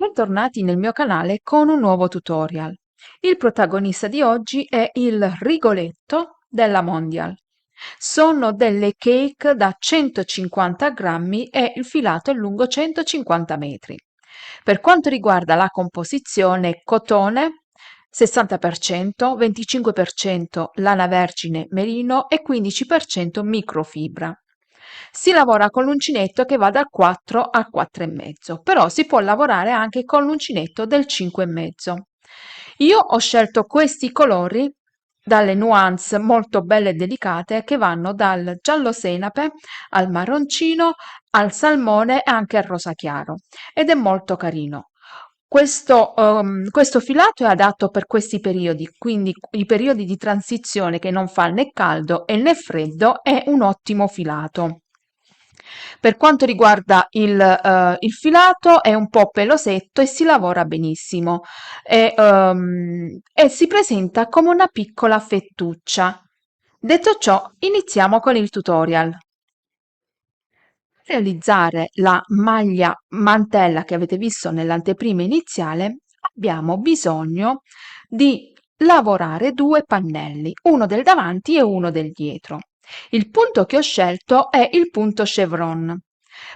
Bentornati nel mio canale con un nuovo tutorial. Il protagonista di oggi è il rigoletto della Mondial. Sono delle cake da 150 grammi e il filato è lungo 150 metri. Per quanto riguarda la composizione, cotone 60%, 25% lana vergine merino e 15% microfibra. Si lavora con l'uncinetto che va dal 4 al 4,5, però si può lavorare anche con l'uncinetto del 5,5. Io ho scelto questi colori dalle nuance molto belle e delicate che vanno dal giallo senape al marroncino al salmone e anche al rosa chiaro ed è molto carino. Questo filato è adatto per questi periodi, quindi i periodi di transizione che non fa né caldo e né freddo è un ottimo filato. Per quanto riguarda il filato è un po' pelosetto e si lavora benissimo e si presenta come una piccola fettuccia. Detto ciò, iniziamo con il tutorial. Per realizzare la maglia mantella che avete visto nell'anteprima iniziale abbiamo bisogno di lavorare due pannelli, uno del davanti e uno del dietro. Il punto che ho scelto è il punto chevron.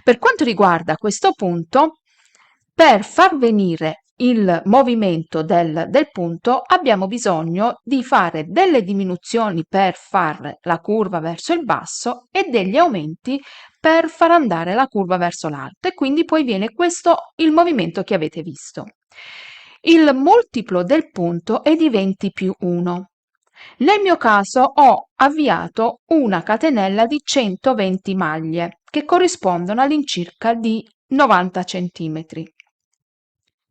Per quanto riguarda questo punto, per far venire il movimento del punto abbiamo bisogno di fare delle diminuzioni per fare la curva verso il basso e degli aumenti per far andare la curva verso l'alto e quindi poi viene questo il movimento che avete visto. Il multiplo del punto è di 20 più 1. Nel mio caso ho avviato una catenella di 120 maglie che corrispondono all'incirca di 90 centimetri.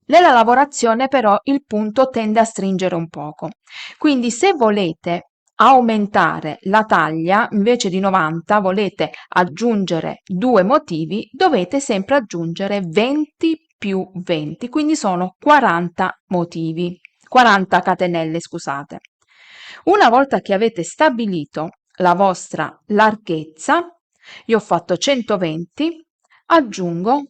Nella lavorazione però il punto tende a stringere un poco, quindi se volete aumentare la taglia, invece di 90 volete aggiungere due motivi, dovete sempre aggiungere 20 più 20, quindi sono 40 motivi, 40 catenelle, scusate. Una volta che avete stabilito la vostra larghezza, io ho fatto 120, aggiungo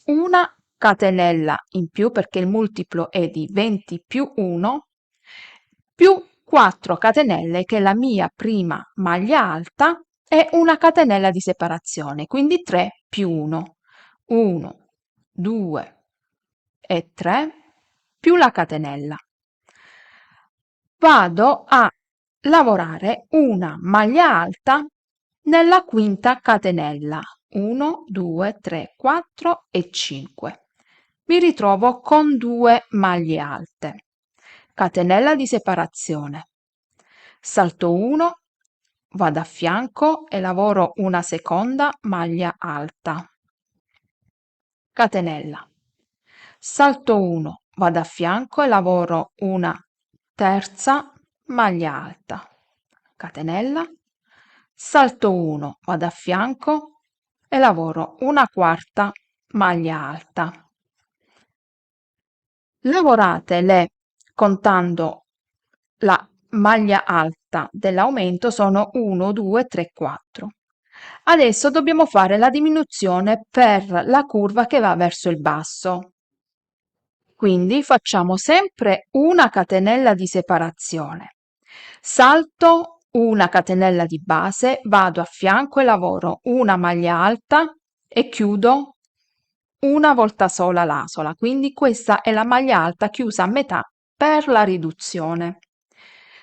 una catenella in più perché il multiplo è di 20 più 1 più 4 catenelle che è la mia prima maglia alta e una catenella di separazione, quindi 3 più 1. 1, 2 e 3 più la catenella. Vado a lavorare una maglia alta nella quinta catenella. 1, 2, 3, 4 e 5. Mi ritrovo con due maglie alte. Catenella di separazione. Salto 1, vado a fianco e lavoro una seconda maglia alta. Catenella. Salto 1, vado a fianco e lavoro una terza maglia alta. Catenella. Salto 1, vado a fianco e lavoro una quarta maglia alta. Lavoratele contando la maglia alta dell'aumento sono 1, 2, 3, 4. Adesso dobbiamo fare la diminuzione per la curva che va verso il basso. Quindi facciamo sempre una catenella di separazione. Salto una catenella di base, vado a fianco e lavoro una maglia alta e chiudo una volta sola l'asola, quindi questa è la maglia alta chiusa a metà per la riduzione.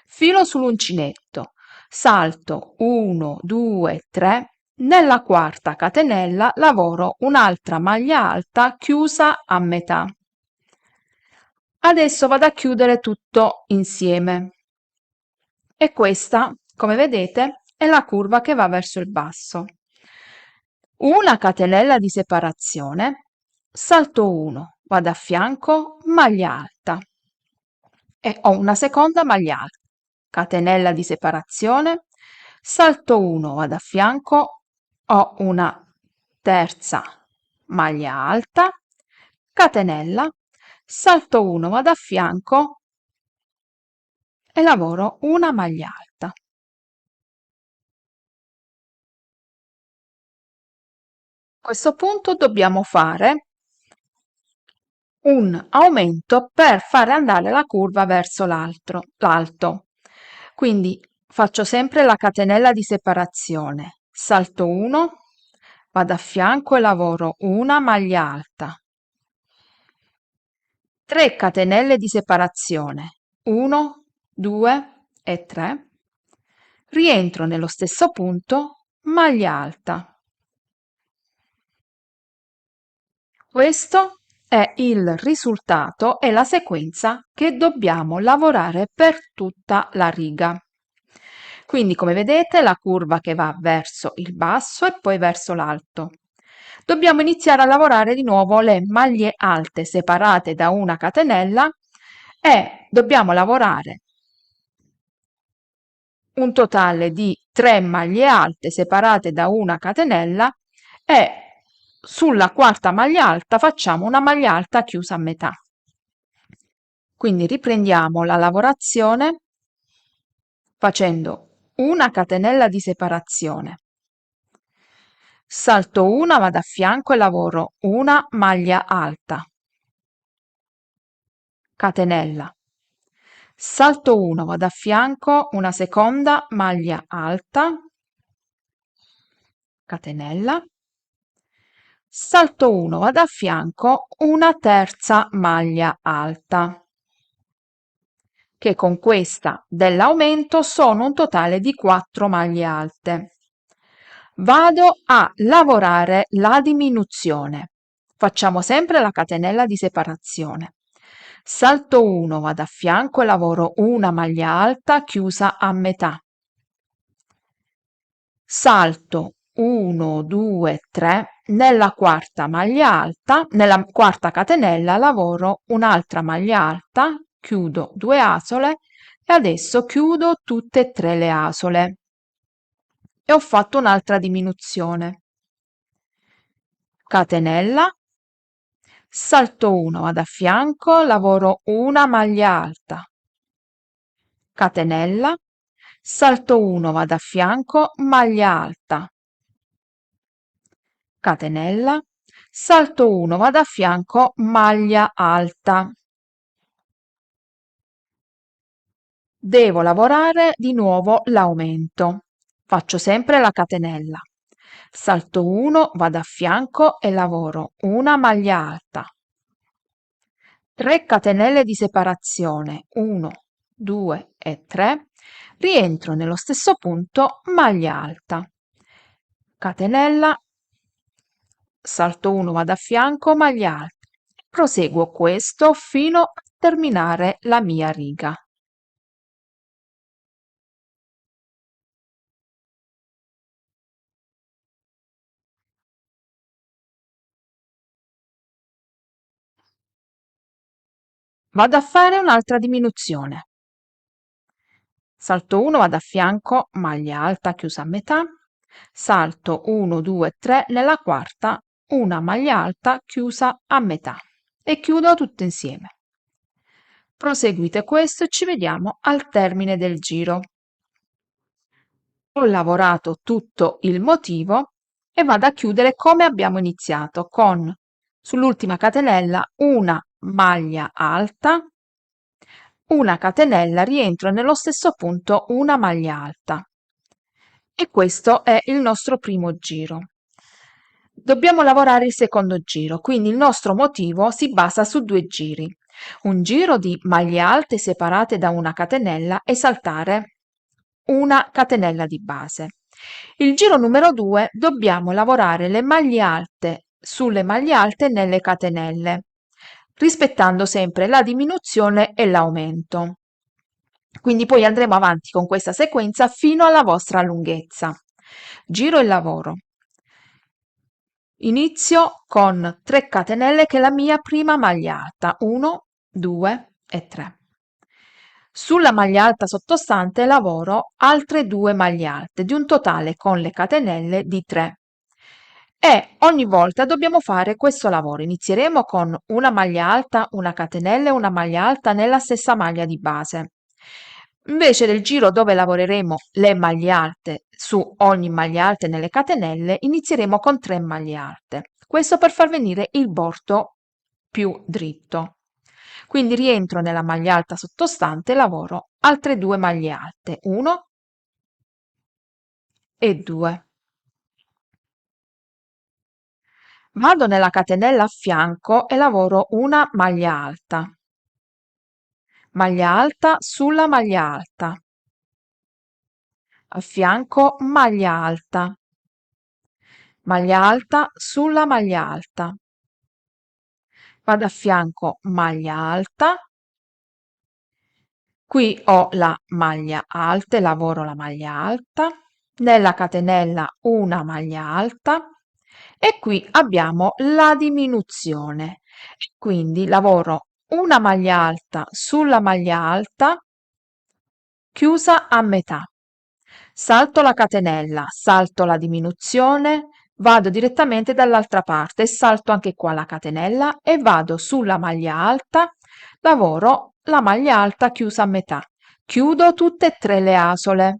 Filo sull'uncinetto, salto 1, 2, 3, nella quarta catenella lavoro un'altra maglia alta chiusa a metà. Adesso vado a chiudere tutto insieme e questa, come vedete, è la curva che va verso il basso. Una catenella di separazione, salto 1, vado a fianco, maglia alta e ho una seconda maglia alta, catenella di separazione, salto 1, vado a fianco, ho una terza maglia alta, catenella, salto 1, vado a fianco e lavoro una maglia alta. A questo punto dobbiamo fare un aumento per fare andare la curva verso l'alto. Quindi faccio sempre la catenella di separazione, salto 1, vado a fianco e lavoro una maglia alta, 3 catenelle di separazione, 1, 2 e 3, rientro nello stesso punto, maglia alta. Questo è il risultato e la sequenza che dobbiamo lavorare per tutta la riga. Quindi, come vedete, la curva che va verso il basso e poi verso l'alto. Dobbiamo iniziare a lavorare di nuovo le maglie alte separate da una catenella e dobbiamo lavorare un totale di 3 maglie alte separate da una catenella e sulla quarta maglia alta facciamo una maglia alta chiusa a metà. Quindi riprendiamo la lavorazione facendo una catenella di separazione, salto una, vado a fianco e lavoro una maglia alta, catenella, salto 1, vado a fianco, una seconda maglia alta, catenella, salto 1, vado a fianco, una terza maglia alta, che con questa dell'aumento sono un totale di 4 maglie alte. Vado a lavorare la diminuzione. Facciamo sempre la catenella di separazione. Salto 1, vado a fianco e lavoro una maglia alta chiusa a metà. Salto 1, 2, 3, nella quarta maglia alta, nella quarta catenella lavoro un'altra maglia alta, chiudo 2 asole e adesso chiudo tutte e 3 le asole e ho fatto un'altra diminuzione. Catenella, salto 1, vado a fianco, lavoro una maglia alta, catenella, salto 1, vado a fianco, maglia alta, catenella, salto 1, vado a fianco, maglia alta. Devo lavorare di nuovo l'aumento. Faccio sempre la catenella. Salto 1, vado a fianco e lavoro una maglia alta. 3 catenelle di separazione, 1, 2 e 3, rientro nello stesso punto, maglia alta, catenella, salto 1, vado a fianco, maglia alta, proseguo questo fino a terminare la mia riga. Vado a fare un'altra diminuzione. Salto 1, vado a fianco, maglia alta chiusa a metà, salto 1, 2, 3, nella quarta una maglia alta chiusa a metà e chiudo tutto insieme. Proseguite questo e ci vediamo al termine del giro. Ho lavorato tutto il motivo e vado a chiudere come abbiamo iniziato, con sull'ultima catenella una maglia alta, una catenella, rientro nello stesso punto, una maglia alta. E questo è il nostro primo giro. Dobbiamo lavorare il secondo giro, quindi il nostro motivo si basa su 2 giri. Un giro di maglie alte separate da una catenella e saltare una catenella di base. Il giro numero 2 dobbiamo lavorare le maglie alte sulle maglie alte nelle catenelle, rispettando sempre la diminuzione e l'aumento. Quindi poi andremo avanti con questa sequenza fino alla vostra lunghezza. Giro il lavoro. Inizio con 3 catenelle che è la mia prima maglia alta, 1, 2 e 3. Sulla maglia alta sottostante lavoro altre 2 maglie alte di un totale con le catenelle di 3 e ogni volta dobbiamo fare questo lavoro. Inizieremo con una maglia alta, una catenella e una maglia alta nella stessa maglia di base. Invece del giro dove lavoreremo le maglie alte su ogni maglia alta nelle catenelle, inizieremo con 3 maglie alte. Questo per far venire il bordo più dritto. Quindi rientro nella maglia alta sottostante e lavoro altre 2 maglie alte, 1 e 2. Vado nella catenella a fianco e lavoro una maglia alta sulla maglia alta, a fianco maglia alta sulla maglia alta, vado a fianco maglia alta, qui ho la maglia alta e lavoro la maglia alta, nella catenella una maglia alta e qui abbiamo la diminuzione, quindi lavoro una maglia alta sulla maglia alta chiusa a metà, salto la catenella, salto la diminuzione, vado direttamente dall'altra parte e salto anche qua la catenella e vado sulla maglia alta, lavoro la maglia alta chiusa a metà, chiudo tutte e 3 le asole.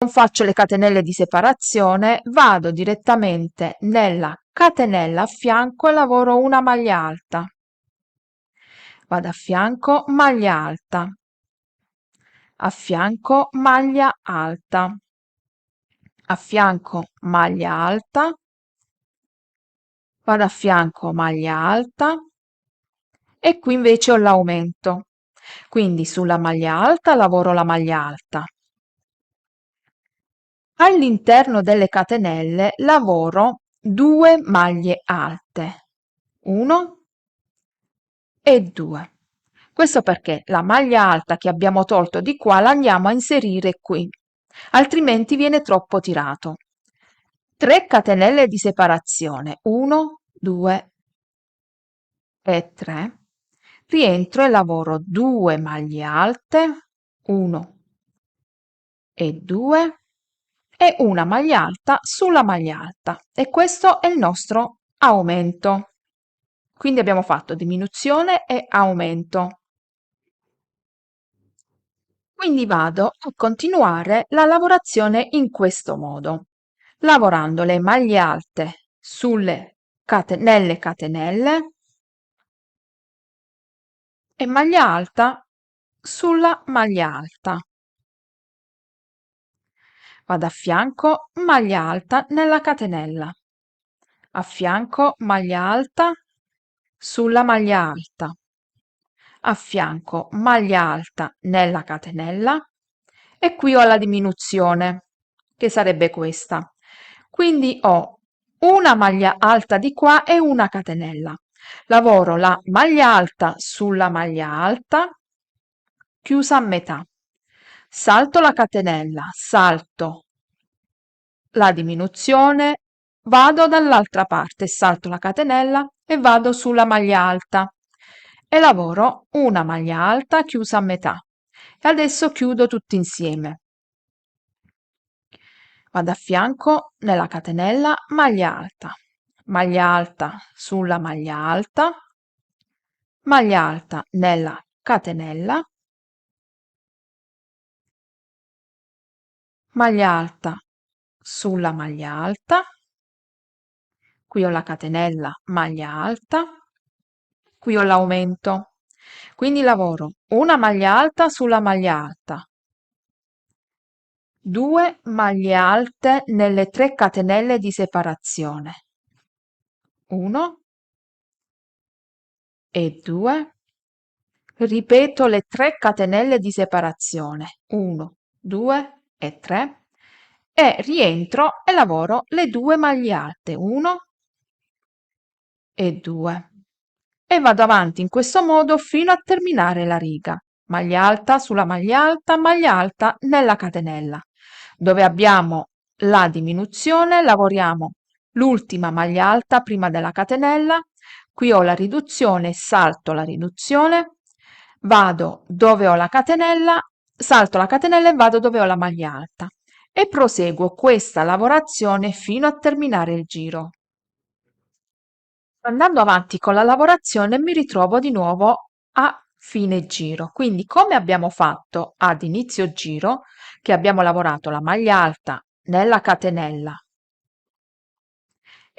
Non faccio le catenelle di separazione, vado direttamente nella catenella a fianco e lavoro una maglia alta, vado a fianco maglia alta, a fianco maglia alta, a fianco maglia alta, vado a fianco maglia alta e qui invece ho l'aumento. Quindi sulla maglia alta lavoro la maglia alta. All'interno delle catenelle lavoro 2 maglie alte, 1 e 2. Questo perché la maglia alta che abbiamo tolto di qua la andiamo a inserire qui, altrimenti viene troppo tirato. 3 catenelle di separazione, 1, 2 e 3. Rientro e lavoro 2 maglie alte, 1 e 2 e una maglia alta sulla maglia alta e questo è il nostro aumento. Quindi abbiamo fatto diminuzione e aumento. Quindi vado a continuare la lavorazione in questo modo, lavorando le maglie alte nelle catenelle e maglia alta sulla maglia alta. Vado a fianco maglia alta nella catenella, a fianco maglia alta sulla maglia alta, a fianco maglia alta nella catenella e qui ho la diminuzione che sarebbe questa. Quindi ho una maglia alta di qua e una catenella. Lavoro la maglia alta sulla maglia alta chiusa a metà. Salto la catenella, salto la diminuzione, vado dall'altra parte, salto la catenella e vado sulla maglia alta e lavoro una maglia alta chiusa a metà. E adesso chiudo tutti insieme. Vado a fianco nella catenella maglia alta sulla maglia alta nella catenella, maglia alta sulla maglia alta, qui ho la catenella maglia alta, qui ho l'aumento. Quindi lavoro una maglia alta sulla maglia alta, 2 maglie alte nelle 3 catenelle di separazione, 1 e 2, ripeto le 3 catenelle di separazione, 1, 2 e 3, e rientro e lavoro le 2 maglie alte, 1 e 2, e vado avanti in questo modo fino a terminare la riga. Maglia alta sulla maglia alta nella catenella. Dove abbiamo la diminuzione lavoriamo l'ultima maglia alta prima della catenella, qui ho la riduzione, salto la riduzione, vado dove ho la catenella, salto la catenella e vado dove ho la maglia alta e proseguo questa lavorazione fino a terminare il giro. Andando avanti con la lavorazione mi ritrovo di nuovo a fine giro, quindi come abbiamo fatto ad inizio giro, che abbiamo lavorato la maglia alta nella catenella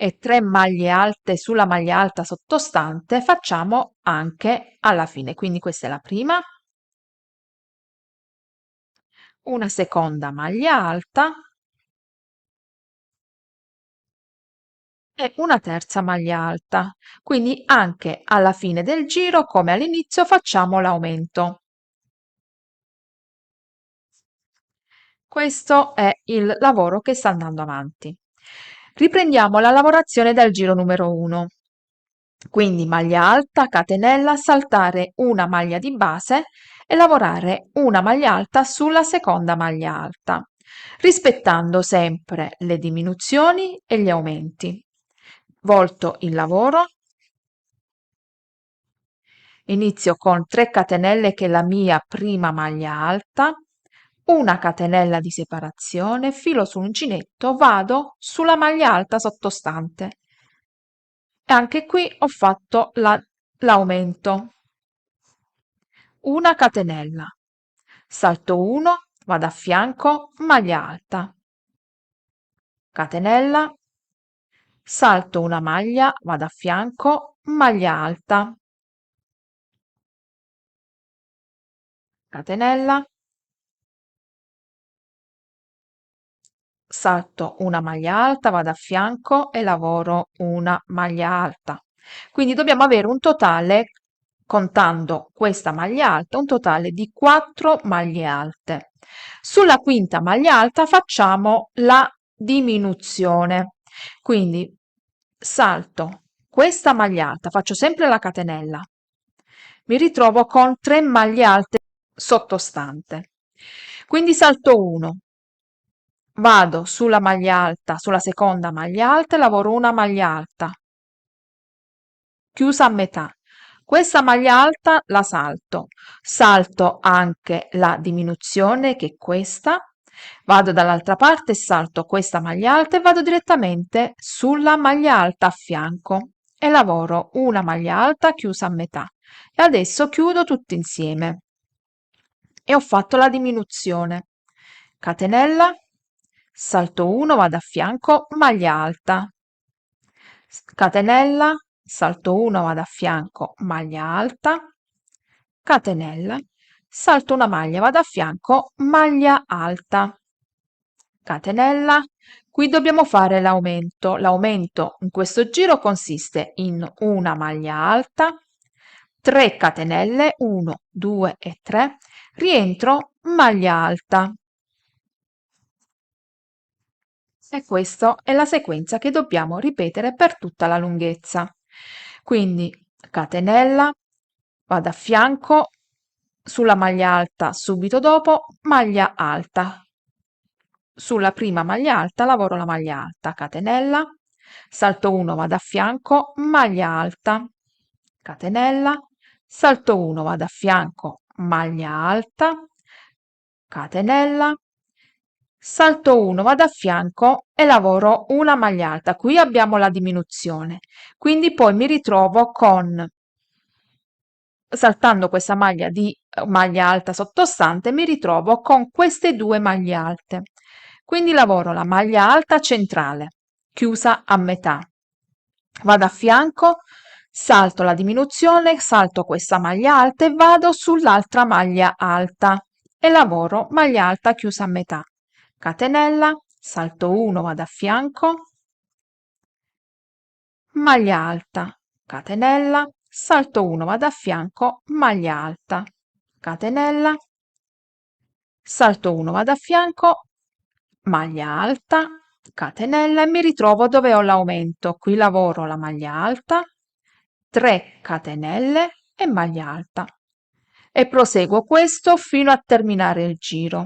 e 3 maglie alte sulla maglia alta sottostante facciamo anche alla fine. Quindi questa è la prima, una seconda maglia alta e una terza maglia alta. Quindi anche alla fine del giro, come all'inizio, facciamo l'aumento. Questo è il lavoro che sta andando avanti. Riprendiamo la lavorazione dal giro numero 1. Quindi maglia alta, catenella, saltare una maglia di base e lavorare una maglia alta sulla seconda maglia alta, rispettando sempre le diminuzioni e gli aumenti. Volto il lavoro. Inizio con 3 catenelle che è la mia prima maglia alta, una catenella di separazione, filo sull'uncinetto, vado sulla maglia alta sottostante e anche qui ho fatto l'aumento. Una catenella, salto 1, vado a fianco, maglia alta, catenella, salto una maglia, vado a fianco, maglia alta, catenella, salto una maglia alta, vado a fianco e lavoro una maglia alta. Quindi dobbiamo avere un totale, contando questa maglia alta, un totale di 4 maglie alte. Sulla quinta maglia alta facciamo la diminuzione. Quindi salto questa maglia alta, faccio sempre la catenella, mi ritrovo con 3 maglie alte sottostante. Quindi salto 1, vado sulla maglia alta, sulla seconda maglia alta e lavoro una maglia alta, chiusa a metà. Questa maglia alta la salto, salto anche la diminuzione che è questa, vado dall'altra parte, salto questa maglia alta e vado direttamente sulla maglia alta a fianco e lavoro una maglia alta chiusa a metà. E adesso chiudo tutto insieme e ho fatto la diminuzione. Catenella, salto 1, vado a fianco, maglia alta, catenella, salto 1, vado a fianco, maglia alta, catenella, salto una maglia, vado a fianco, maglia alta, catenella. Qui dobbiamo fare l'aumento. L'aumento in questo giro consiste in una maglia alta, 3 catenelle, 1, 2 e 3, rientro, maglia alta. E questa è la sequenza che dobbiamo ripetere per tutta la lunghezza. Quindi catenella, vado a fianco, sulla maglia alta subito dopo, maglia alta. Sulla prima maglia alta lavoro la maglia alta, catenella, salto 1, vado a fianco, maglia alta, catenella, salto 1, vado a fianco, maglia alta, catenella, salto 1, vado a fianco e lavoro una maglia alta. Qui abbiamo la diminuzione, quindi poi mi ritrovo con, saltando questa maglia di maglia alta sottostante, mi ritrovo con queste due maglie alte. Quindi lavoro la maglia alta centrale, chiusa a metà. Vado a fianco, salto la diminuzione, salto questa maglia alta e vado sull'altra maglia alta e lavoro maglia alta chiusa a metà. Catenella, salto 1, vado a fianco, maglia alta, catenella, salto 1, vado a fianco, maglia alta, catenella, salto 1, vado a fianco, maglia alta, catenella e mi ritrovo dove ho l'aumento. Qui lavoro la maglia alta, 3 catenelle e maglia alta e proseguo questo fino a terminare il giro.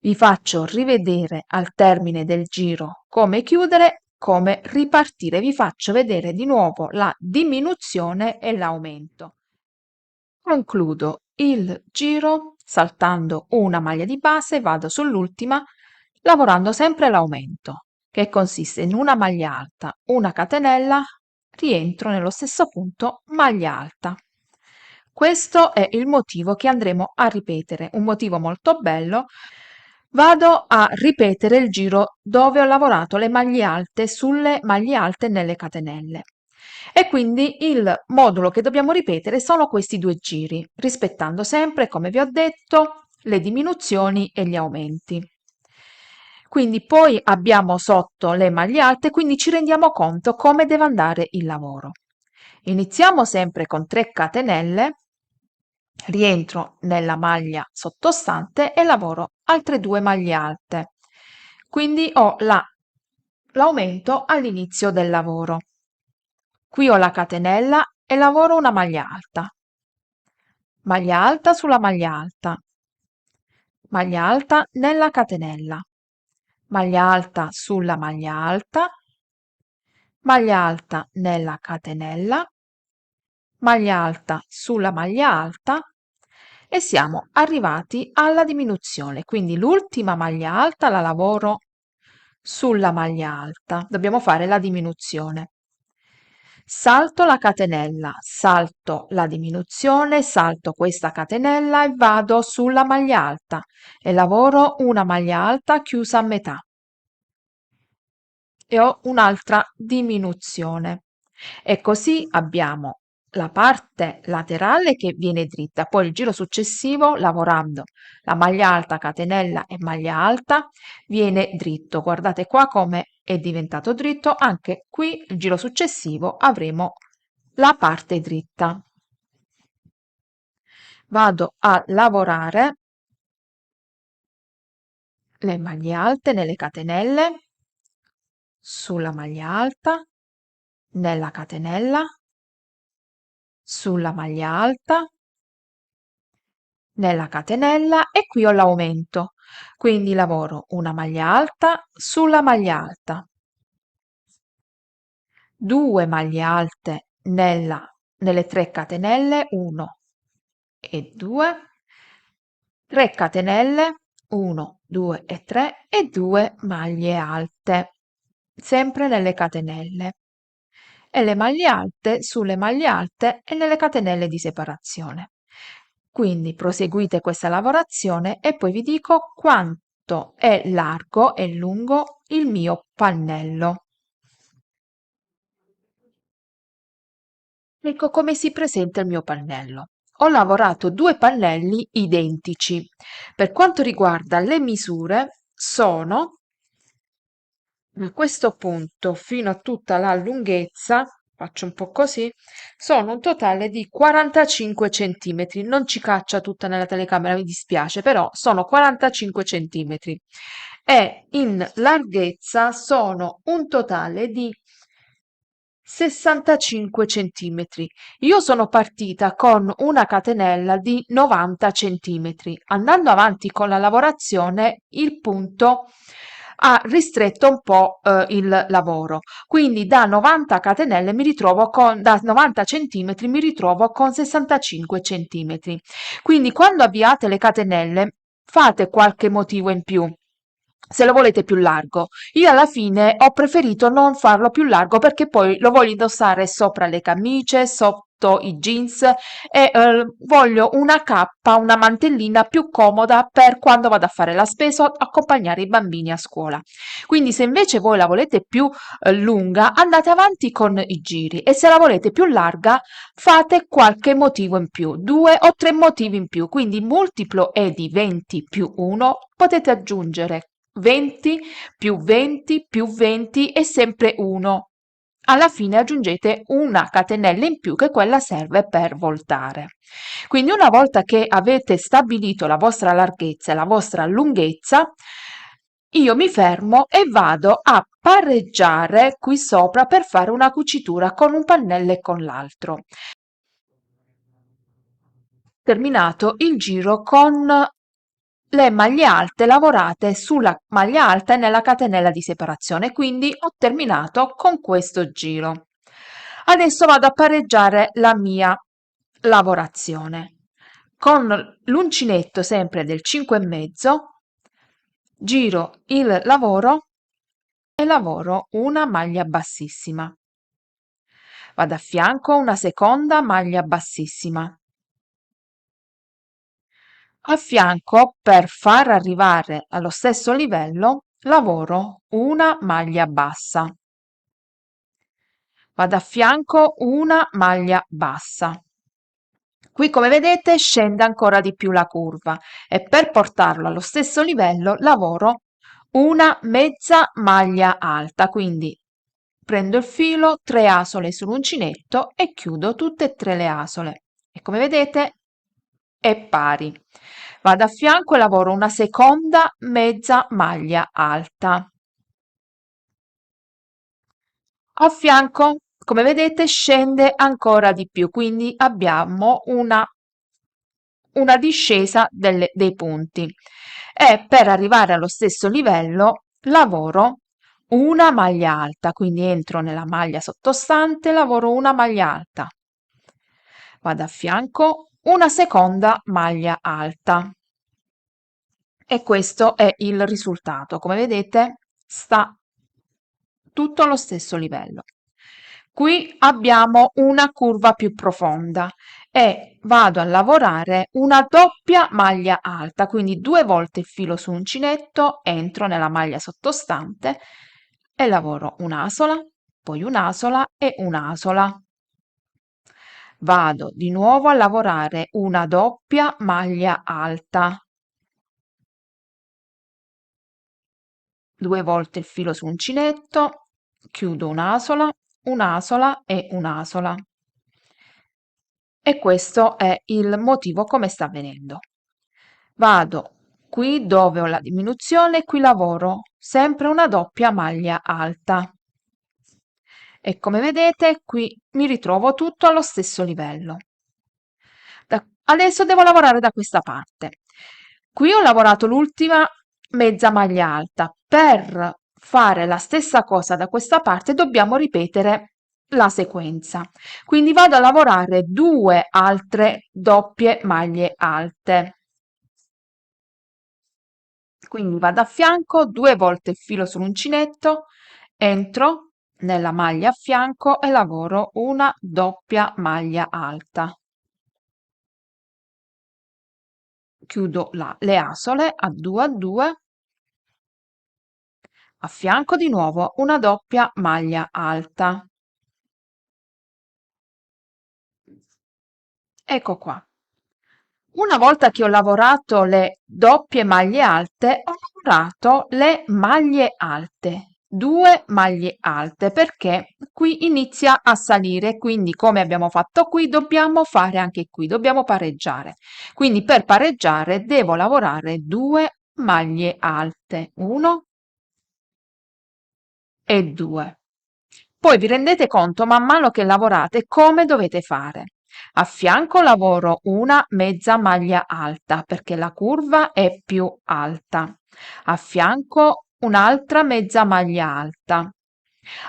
Vi faccio rivedere al termine del giro come chiudere, come ripartire. Vi faccio vedere di nuovo la diminuzione e l'aumento. Concludo il giro saltando una maglia di base, vado sull'ultima lavorando sempre l'aumento, che consiste in una maglia alta, una catenella, rientro nello stesso punto, maglia alta. Questo è il motivo che andremo a ripetere, un motivo molto bello Vado a ripetere il giro dove ho lavorato le maglie alte sulle maglie alte nelle catenelle. E quindi il modulo che dobbiamo ripetere sono questi due giri, rispettando sempre, come vi ho detto, le diminuzioni e gli aumenti. Quindi poi abbiamo sotto le maglie alte, quindi ci rendiamo conto come deve andare il lavoro. Iniziamo sempre con 3 catenelle, rientro nella maglia sottostante e lavoro altre 2 maglie alte. Quindi ho l'aumento all'inizio del lavoro. Qui ho la catenella e lavoro una maglia alta sulla maglia alta nella catenella, maglia alta sulla maglia alta nella catenella, maglia alta sulla maglia alta e siamo arrivati alla diminuzione. Quindi l'ultima maglia alta la lavoro sulla maglia alta. Dobbiamo fare la diminuzione. Salto la catenella, salto la diminuzione, salto questa catenella e vado sulla maglia alta e lavoro una maglia alta chiusa a metà e ho un'altra diminuzione. E così abbiamo la parte laterale che viene dritta, poi il giro successivo lavorando la maglia alta, catenella e maglia alta viene dritto. Guardate qua come è diventato dritto, anche qui il giro successivo avremo la parte dritta. Vado a lavorare le maglie alte nelle catenelle, sulla maglia alta, nella catenella, sulla maglia alta, nella catenella e qui ho l'aumento. Quindi lavoro una maglia alta sulla maglia alta, 2 maglie alte nelle 3 catenelle, 1 e 2, 3 catenelle, 1, 2 e 3 e 2 maglie alte, sempre nelle catenelle. E le maglie alte sulle maglie alte e nelle catenelle di separazione. Quindi proseguite questa lavorazione e poi vi dico quanto è largo e lungo il mio pannello. Ecco come si presenta il mio pannello. Ho lavorato 2 pannelli identici. Per quanto riguarda le misure, sono a questo punto fino a tutta la lunghezza, faccio un po' così, sono un totale di 45 centimetri. Non ci caccia tutta nella telecamera, mi dispiace, però sono 45 centimetri. E in larghezza sono un totale di 65 centimetri. Io sono partita con una catenella di 90 centimetri. Andando avanti con la lavorazione, il punto ha ristretto un po' il lavoro. Quindi da 90 catenelle mi ritrovo con, da 90 centimetri mi ritrovo con 65 centimetri. Quindi quando avviate le catenelle, fate qualche motivo in più. Se lo volete più largo, io alla fine ho preferito non farlo più largo perché poi lo voglio indossare sopra le camicie, sotto i jeans e voglio una cappa, una mantellina più comoda per quando vado a fare la spesa o accompagnare i bambini a scuola. Quindi se invece voi la volete più lunga, andate avanti con i giri e se la volete più larga, fate qualche motivo in più, 2 o 3 motivi in più. Quindi il multiplo è di 20 più 1, potete aggiungere 20 più 20 più 20 è sempre 1. Alla fine aggiungete una catenella in più che quella serve per voltare. Quindi una volta che avete stabilito la vostra larghezza e la vostra lunghezza, io mi fermo e vado a pareggiare qui sopra per fare una cucitura con un pannello e con l'altro. Terminato il giro con le maglie alte lavorate sulla maglia alta e nella catenella di separazione, quindi ho terminato con questo giro. Adesso vado a pareggiare la mia lavorazione. Con l'uncinetto sempre del 5,5 giro il lavoro e lavoro una maglia bassissima. Vado a fianco una seconda maglia bassissima. A fianco, per far arrivare allo stesso livello, lavoro una maglia bassa. Vado a fianco una maglia bassa. Qui, come vedete, scende ancora di più la curva e per portarlo allo stesso livello lavoro una mezza maglia alta, quindi prendo il filo, 3 asole sull'uncinetto e chiudo tutte e 3 le asole e come vedete è pari. Vado a fianco e lavoro una seconda mezza maglia alta. A fianco, come vedete, scende ancora di più, quindi abbiamo una discesa dei punti e per arrivare allo stesso livello lavoro una maglia alta, quindi entro nella maglia sottostante, lavoro una maglia alta, vado a fianco, una seconda maglia alta e questo è il risultato. Come vedete sta tutto allo stesso livello. Qui abbiamo una curva più profonda e vado a lavorare una doppia maglia alta, quindi 2 volte il filo su uncinetto, entro nella maglia sottostante e lavoro un'asola, poi un'asola e un'asola. Vado di nuovo a lavorare una doppia maglia alta, 2 volte il filo su uncinetto, chiudo un'asola e un'asola. E questo è il motivo come sta avvenendo. Vado qui dove ho la diminuzione, qui lavoro sempre una doppia maglia alta e come vedete qui mi ritrovo tutto allo stesso livello. Adesso devo lavorare da questa parte. Qui ho lavorato l'ultima mezza maglia alta. Per fare la stessa cosa da questa parte dobbiamo ripetere la sequenza. Quindi vado a lavorare 2 altre doppie maglie alte. Quindi vado a fianco, 2 volte il filo sull'uncinetto, entro nella maglia a fianco e lavoro una doppia maglia alta. Chiudo le asole a 2, a fianco di nuovo una doppia maglia alta. Ecco qua. Una volta che ho lavorato le doppie maglie alte, ho lavorato le maglie alte, 2 maglie alte, perché qui inizia a salire, quindi come abbiamo fatto qui, dobbiamo fare anche qui, dobbiamo pareggiare. Quindi per pareggiare devo lavorare 2 maglie alte, 1 e 2. Poi vi rendete conto man mano che lavorate come dovete fare. A fianco lavoro una mezza maglia alta perché la curva è più alta. A fianco un'altra mezza maglia alta.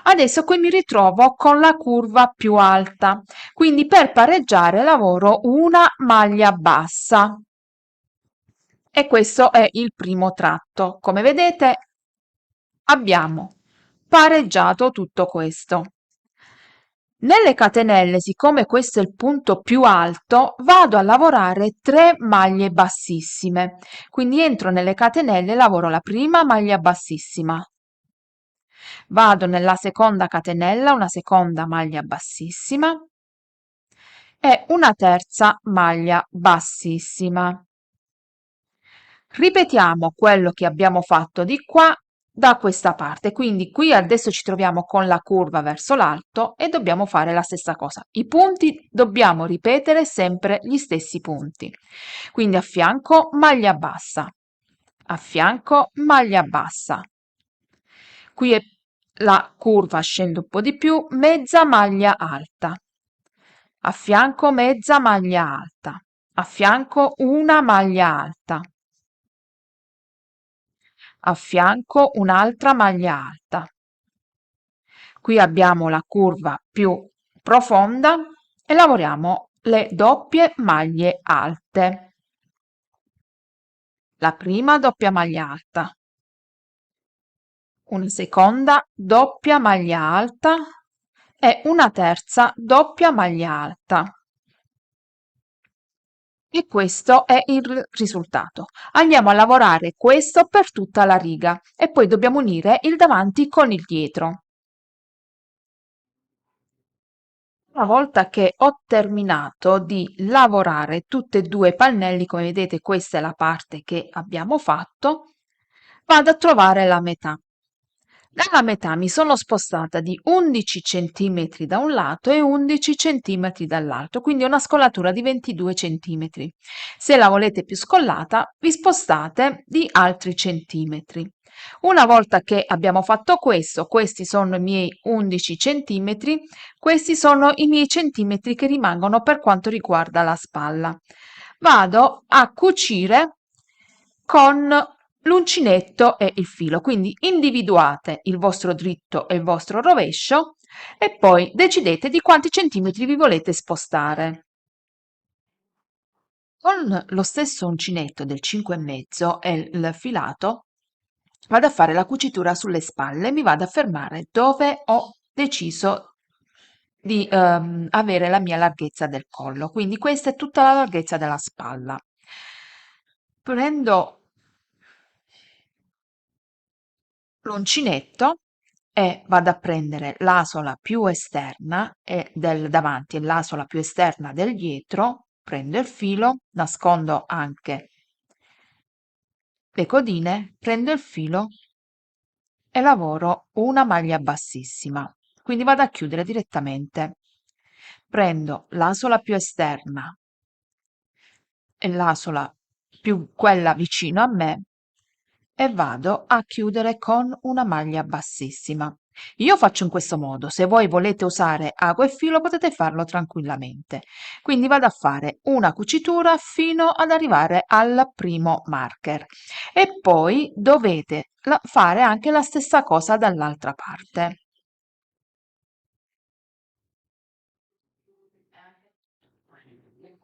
Adesso qui mi ritrovo con la curva più alta, quindi per pareggiare lavoro una maglia bassa. E questo è il primo tratto. Come vedete abbiamo pareggiato tutto questo. Nelle catenelle, siccome questo è il punto più alto, vado a lavorare 3 maglie bassissime. Quindi entro nelle catenelle e lavoro la prima maglia bassissima. Vado nella seconda catenella, una seconda maglia bassissima e una terza maglia bassissima. Ripetiamo quello che abbiamo fatto di qua da questa parte, quindi qui adesso ci troviamo con la curva verso l'alto e dobbiamo fare la stessa cosa. I punti dobbiamo ripetere sempre gli stessi punti. Quindi a fianco maglia bassa, a fianco maglia bassa. Qui è la curva scende un po' di più, mezza maglia alta, a fianco mezza maglia alta, a fianco una maglia alta, a fianco un'altra maglia alta. Qui abbiamo la curva più profonda e lavoriamo le doppie maglie alte. La prima doppia maglia alta, una seconda doppia maglia alta e una terza doppia maglia alta. E questo è il risultato. Andiamo a lavorare questo per tutta la riga e poi dobbiamo unire il davanti con il dietro. Una volta che ho terminato di lavorare tutti e due i pannelli, come vedete questa è la parte che abbiamo fatto, vado a trovare la metà. Dalla metà mi sono spostata di 11 centimetri da un lato e 11 centimetri dall'altro, quindi una scollatura di 22 centimetri. Se la volete più scollata, vi spostate di altri centimetri. Una volta che abbiamo fatto questo, questi sono i miei 11 centimetri, questi sono i miei centimetri che rimangono per quanto riguarda la spalla. Vado a cucire con l'uncinetto e il filo, quindi individuate il vostro dritto e il vostro rovescio e poi decidete di quanti centimetri vi volete spostare. Con lo stesso uncinetto del 5,5 e il filato vado a fare la cucitura sulle spalle e mi vado a fermare dove ho deciso di avere la mia larghezza del collo. Quindi questa è tutta la larghezza della spalla. Prendo l'uncinetto e vado a prendere l'asola più esterna del davanti e l'asola più esterna del dietro, prendo il filo, nascondo anche le codine, prendo il filo e lavoro una maglia bassissima. Quindi vado a chiudere direttamente. Prendo l'asola più esterna e l'asola più quella vicino a me e vado a chiudere con una maglia bassissima. Io faccio in questo modo, se voi volete usare ago e filo potete farlo tranquillamente. Quindi vado a fare una cucitura fino ad arrivare al primo marker e poi dovete fare anche la stessa cosa dall'altra parte.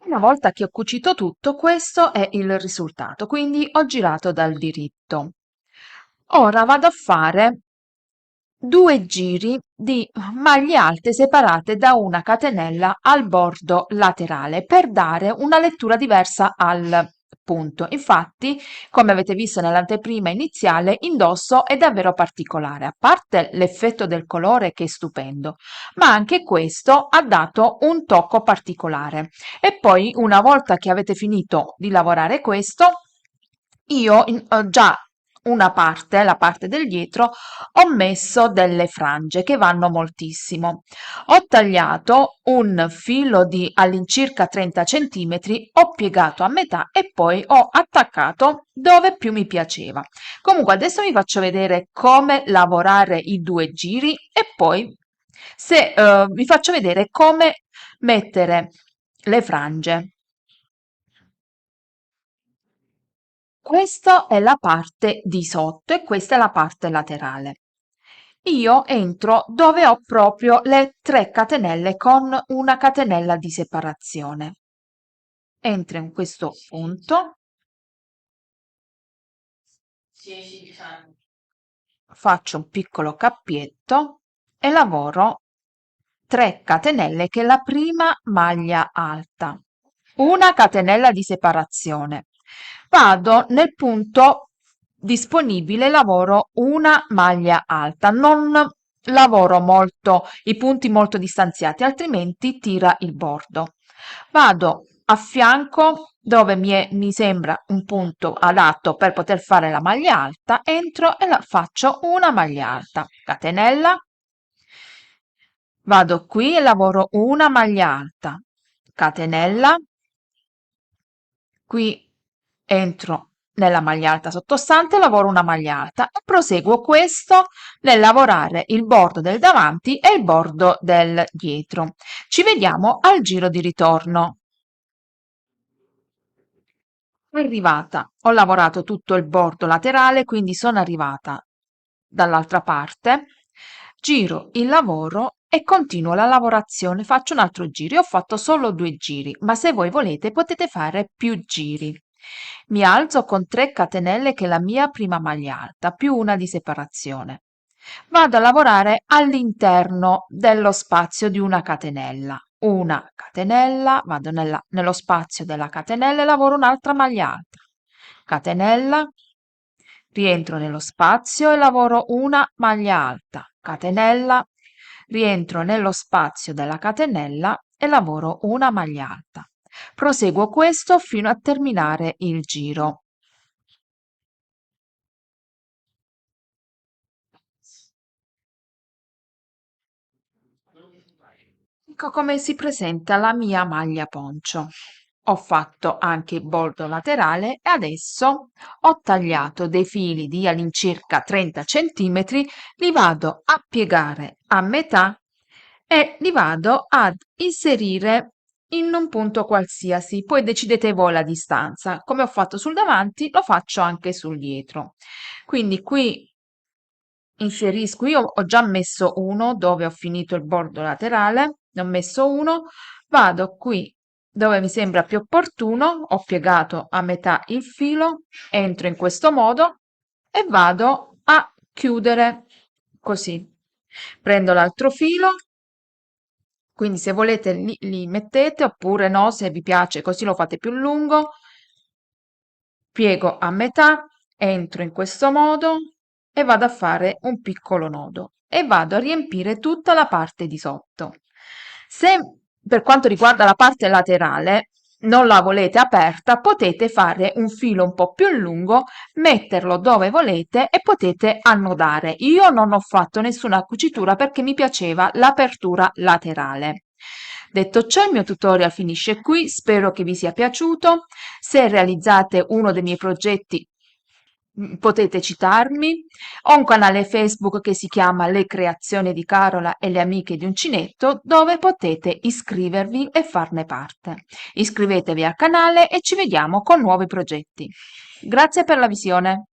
Una volta che ho cucito tutto, questo è il risultato, quindi ho girato dal diritto. Ora vado a fare 2 giri di maglie alte separate da una catenella al bordo laterale per dare una lettura diversa al punto. Infatti, come avete visto nell'anteprima iniziale, indosso è davvero particolare, a parte l'effetto del colore che è stupendo, ma anche questo ha dato un tocco particolare. E poi, una volta che avete finito di lavorare questo, io ho già una parte, la parte del dietro, ho messo delle frange che vanno moltissimo. Ho tagliato un filo di all'incirca 30 centimetri, ho piegato a metà e poi ho attaccato dove più mi piaceva. Comunque adesso vi faccio vedere come lavorare i 2 giri e poi vi faccio vedere come mettere le frange. Questa è la parte di sotto e questa è la parte laterale. Io entro dove ho proprio le 3 catenelle con una catenella di separazione. Entro in questo punto, faccio un piccolo cappietto e lavoro 3 catenelle che è la prima maglia alta, una catenella di separazione. Vado nel punto disponibile, lavoro una maglia alta, non lavoro molto i punti molto distanziati, altrimenti tira il bordo. Vado a fianco dove mi sembra un punto adatto per poter fare la maglia alta, entro e faccio una maglia alta, catenella, vado qui e lavoro una maglia alta, catenella, qui entro nella maglia alta sottostante, lavoro una maglia alta e proseguo questo nel lavorare il bordo del davanti e il bordo del dietro. Ci vediamo al giro di ritorno. Arrivata, ho lavorato tutto il bordo laterale, quindi sono arrivata dall'altra parte, giro il lavoro e continuo la lavorazione, faccio un altro giro. Io ho fatto solo 2 giri, ma se voi volete potete fare più giri. Mi alzo con 3 catenelle che è la mia prima maglia alta, più una di separazione. Vado a lavorare all'interno dello spazio di una catenella. una catenella, vado nello spazio della catenella e lavoro un'altra maglia alta, catenella, rientro nello spazio e lavoro una maglia alta, catenella, rientro nello spazio della catenella e lavoro una maglia alta. Proseguo questo fino a terminare il giro. Ecco come si presenta la mia maglia poncio. Ho fatto anche il bordo laterale e adesso ho tagliato dei fili di all'incirca 30 centimetri, li vado a piegare a metà e li vado ad inserire in un punto qualsiasi. Poi decidete voi la distanza. Come ho fatto sul davanti, lo faccio anche sul dietro. Quindi qui inserisco, io ho già messo uno dove ho finito il bordo laterale, ne ho messo uno, vado qui dove mi sembra più opportuno, ho piegato a metà il filo, entro in questo modo e vado a chiudere così. Prendo l'altro filo, quindi se volete li mettete oppure no, se vi piace così lo fate più lungo, piego a metà, entro in questo modo e vado a fare un piccolo nodo e vado a riempire tutta la parte di sotto. Se per quanto riguarda la parte laterale non la volete aperta, potete fare un filo un po' più lungo, metterlo dove volete e potete annodare. Io non ho fatto nessuna cucitura perché mi piaceva l'apertura laterale. Detto ciò, il mio tutorial finisce qui, spero che vi sia piaciuto. Se realizzate uno dei miei progetti, potete citarmi. Ho un canale Facebook che si chiama Le creazioni di Carola e le amiche di uncinetto, dove potete iscrivervi e farne parte. Iscrivetevi al canale e ci vediamo con nuovi progetti. Grazie per la visione.